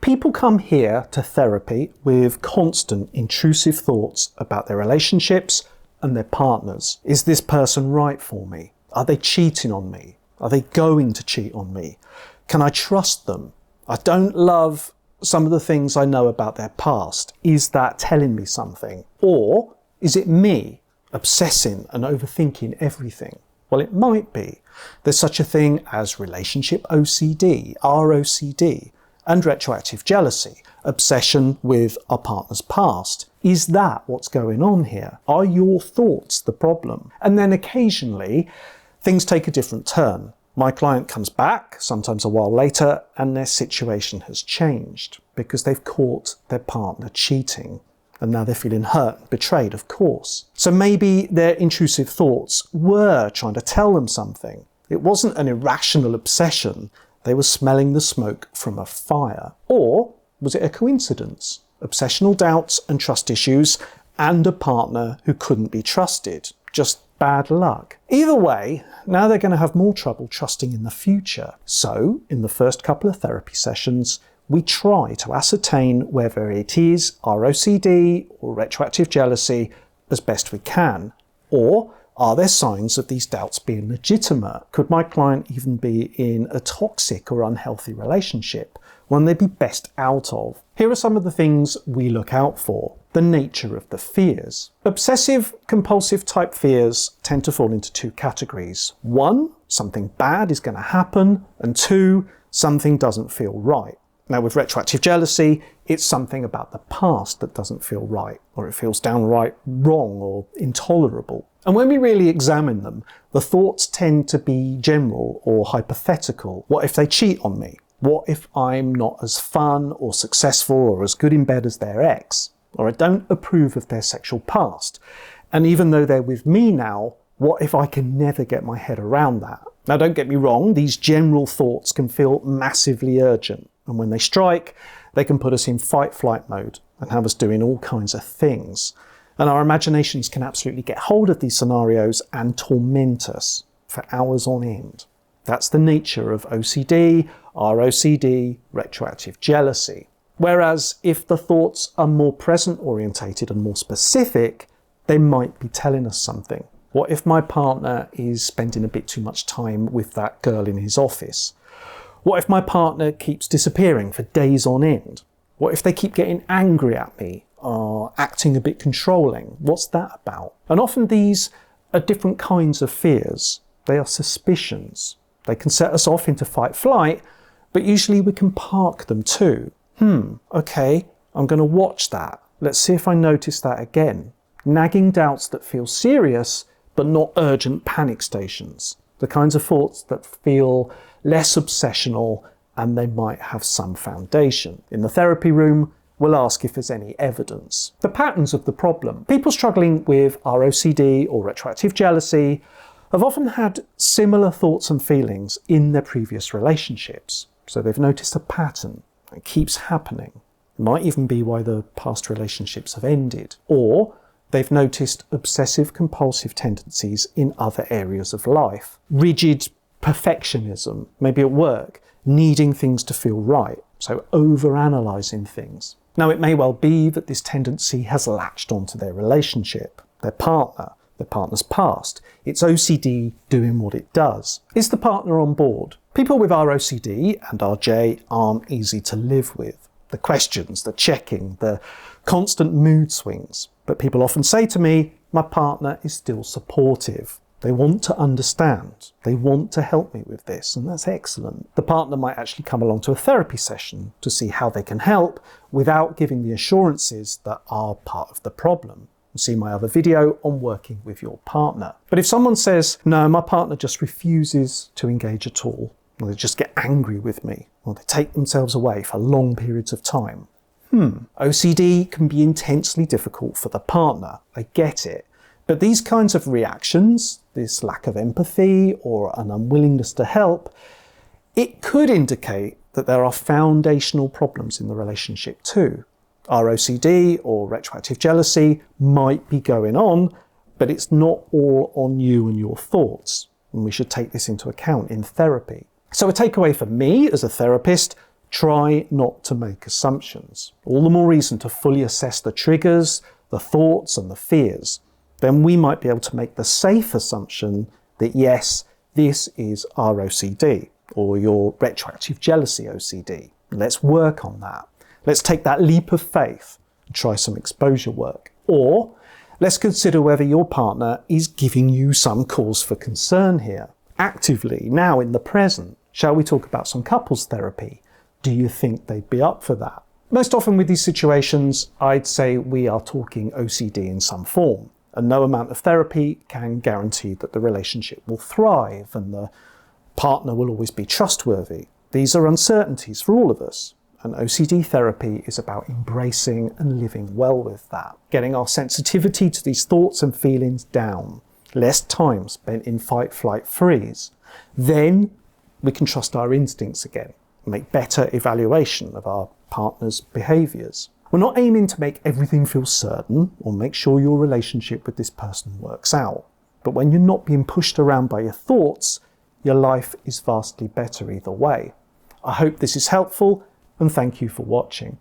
People come here to therapy with constant intrusive thoughts about their relationships and their partners. Is this person right for me? Are they cheating on me? Are they going to cheat on me? Can I trust them? I don't love some of the things I know about their past. Is that telling me something? Or is it me obsessing and overthinking everything? Well, it might be. There's such a thing as relationship OCD, ROCD, and retroactive jealousy, obsession with our partner's past. Is that what's going on here? Are your thoughts the problem? And then occasionally, things take a different turn. My client comes back, sometimes a while later, and their situation has changed because they've caught their partner cheating. And now they're feeling hurt and betrayed, of course. So maybe their intrusive thoughts were trying to tell them something. It wasn't an irrational obsession. They were smelling the smoke from a fire. Or was it a coincidence? Obsessional doubts and trust issues, and a partner who couldn't be trusted. Just bad luck. Either way, now they're going to have more trouble trusting in the future. So, in the first couple of therapy sessions, we try to ascertain whether it is ROCD or retroactive jealousy as best we can. Or are there signs of these doubts being legitimate? Could my client even be in a toxic or unhealthy relationship, one they'd be best out of? Here are some of the things we look out for. The nature of the fears. Obsessive compulsive type fears tend to fall into two categories. One, something bad is going to happen, and two, something doesn't feel right. Now with retroactive jealousy, it's something about the past that doesn't feel right, or it feels downright wrong or intolerable. And when we really examine them, the thoughts tend to be general or hypothetical. What if they cheat on me? What if I'm not as fun or successful or as good in bed as their ex? Or I don't approve of their sexual past. And even though they're with me now, what if I can never get my head around that? Now don't get me wrong, these general thoughts can feel massively urgent. And when they strike, they can put us in fight-flight mode and have us doing all kinds of things. And our imaginations can absolutely get hold of these scenarios and torment us for hours on end. That's the nature of OCD, ROCD, retroactive jealousy. Whereas if the thoughts are more present-orientated and more specific, they might be telling us something. What if my partner is spending a bit too much time with that girl in his office? What if my partner keeps disappearing for days on end? What if they keep getting angry at me or acting a bit controlling? What's that about? And often these are different kinds of fears. They are suspicions. They can set us off into fight-flight, but usually we can park them too. Okay, I'm going to watch that. Let's see if I notice that again. Nagging doubts that feel serious, but not urgent panic stations. The kinds of thoughts that feel less obsessional and they might have some foundation. In the therapy room, we'll ask if there's any evidence. The patterns of the problem. People struggling with ROCD or retroactive jealousy have often had similar thoughts and feelings in their previous relationships. So they've noticed a pattern. It keeps happening. It might even be why the past relationships have ended. Or they've noticed obsessive compulsive tendencies in other areas of life. Rigid perfectionism, maybe at work, needing things to feel right, so overanalyzing things. Now it may well be that this tendency has latched onto their relationship, their partner, their partner's past. It's OCD doing what it does. Is the partner on board? People with ROCD and RJ aren't easy to live with. The questions, the checking, the constant mood swings. But people often say to me, my partner is still supportive. They want to understand. They want to help me with this, and that's excellent. The partner might actually come along to a therapy session to see how they can help without giving the assurances that are part of the problem. See my other video on working with your partner. But if someone says, no, my partner just refuses to engage at all, or they just get angry with me, or they take themselves away for long periods of time, OCD can be intensely difficult for the partner. I get it. But these kinds of reactions, this lack of empathy or an unwillingness to help, it could indicate that there are foundational problems in the relationship too. ROCD or retroactive jealousy might be going on, but it's not all on you and your thoughts. And we should take this into account in therapy. So a takeaway for me as a therapist, Try not to make assumptions. All the more reason to fully assess the triggers, the thoughts and the fears. Then we might be able to make the safe assumption that yes, this is ROCD or your retroactive jealousy OCD. Let's work on that. Let's take that leap of faith and try some exposure work. Or let's consider whether your partner is giving you some cause for concern here. Actively, now in the present. Shall we talk about some couples therapy? Do you think they'd be up for that? Most often with these situations, I'd say we are talking OCD in some form, and no amount of therapy can guarantee that the relationship will thrive and the partner will always be trustworthy. These are uncertainties for all of us, and OCD therapy is about embracing and living well with that, getting our sensitivity to these thoughts and feelings down, less time spent in fight, flight, freeze. Then we can trust our instincts again, make better evaluation of our partner's behaviours. We're not aiming to make everything feel certain or make sure your relationship with this person works out. But when you're not being pushed around by your thoughts, your life is vastly better either way. I hope this is helpful and thank you for watching.